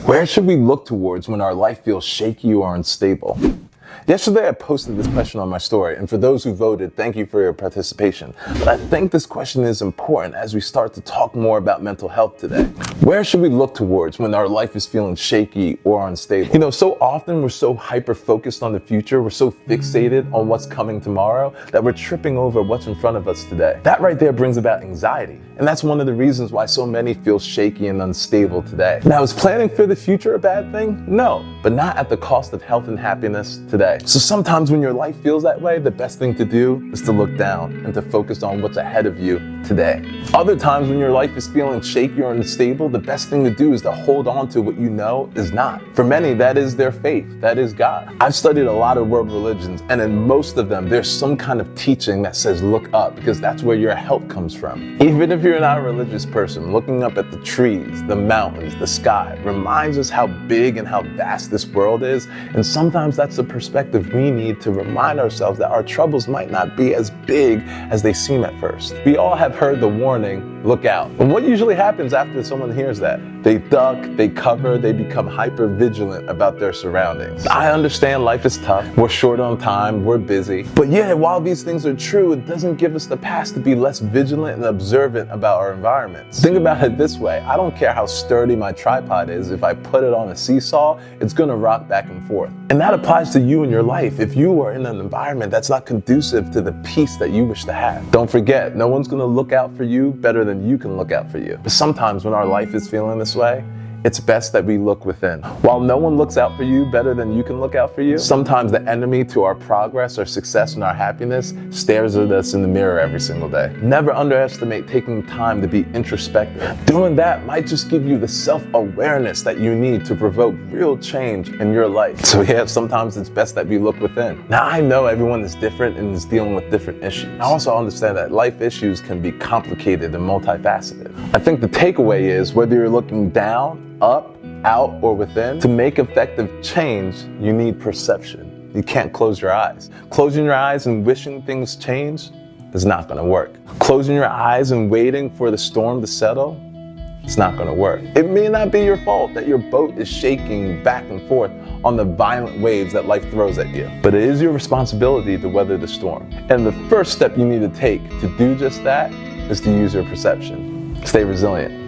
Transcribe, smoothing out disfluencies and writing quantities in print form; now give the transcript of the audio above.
Where should we look towards when our life feels shaky or unstable? Yesterday, I posted this question on my story, and for those who voted, thank you for your participation. But I think this question is important as we start to talk more about mental health today. Where should we look towards when our life is feeling shaky or unstable? You know, so often we're so hyper-focused on the future, we're so fixated on what's coming tomorrow, that we're tripping over what's in front of us today. That right there brings about anxiety, and that's one of the reasons why so many feel shaky and unstable today. Now, is planning for the future a bad thing? No, but not at the cost of health and happiness today. So sometimes when your life feels that way, the best thing to do is to look down and to focus on what's ahead of you today. Other times when your life is feeling shaky or unstable, the best thing to do is to hold on to what you know is not. For many, that is their faith, that is God. I've studied a lot of world religions, and in most of them, there's some kind of teaching that says look up, because that's where your help comes from. Even if you're not a religious person, looking up at the trees, the mountains, the sky reminds us how big and how vast this world is, and sometimes that's the perspective we need to remind ourselves that our troubles might not be as big as they seem at first. We all have heard the warning, look out. And what usually happens after someone hears that? They duck, they cover, they become hyper vigilant about their surroundings. I understand life is tough, we're short on time, we're busy. But yeah, while these things are true, it doesn't give us the pass to be less vigilant and observant about our environments. Think about it this way, I don't care how sturdy my tripod is, if I put it on a seesaw, it's gonna rock back and forth. And that applies to you in your life if you are in an environment that's not conducive to the peace that you wish to have. Don't forget, no one's gonna look out for you better than you can look out for you. But sometimes when our life is feeling this way, it's best that we look within. While no one looks out for you better than you can look out for you, sometimes the enemy to our progress, our success, and our happiness stares at us in the mirror every single day. Never underestimate taking time to be introspective. Doing that might just give you the self-awareness that you need to provoke real change in your life. So yeah, sometimes it's best that we look within. Now, I know everyone is different and is dealing with different issues. I also understand that life issues can be complicated and multifaceted. I think the takeaway is whether you're looking down, up, out, or within, to make effective change, you need perception. You can't close your eyes. Closing your eyes and wishing things change is not gonna work. Closing your eyes and waiting for the storm to settle, it's not gonna work. It may not be your fault that your boat is shaking back and forth on the violent waves that life throws at you, but it is your responsibility to weather the storm. And the first step you need to take to do just that is to use your perception. Stay resilient.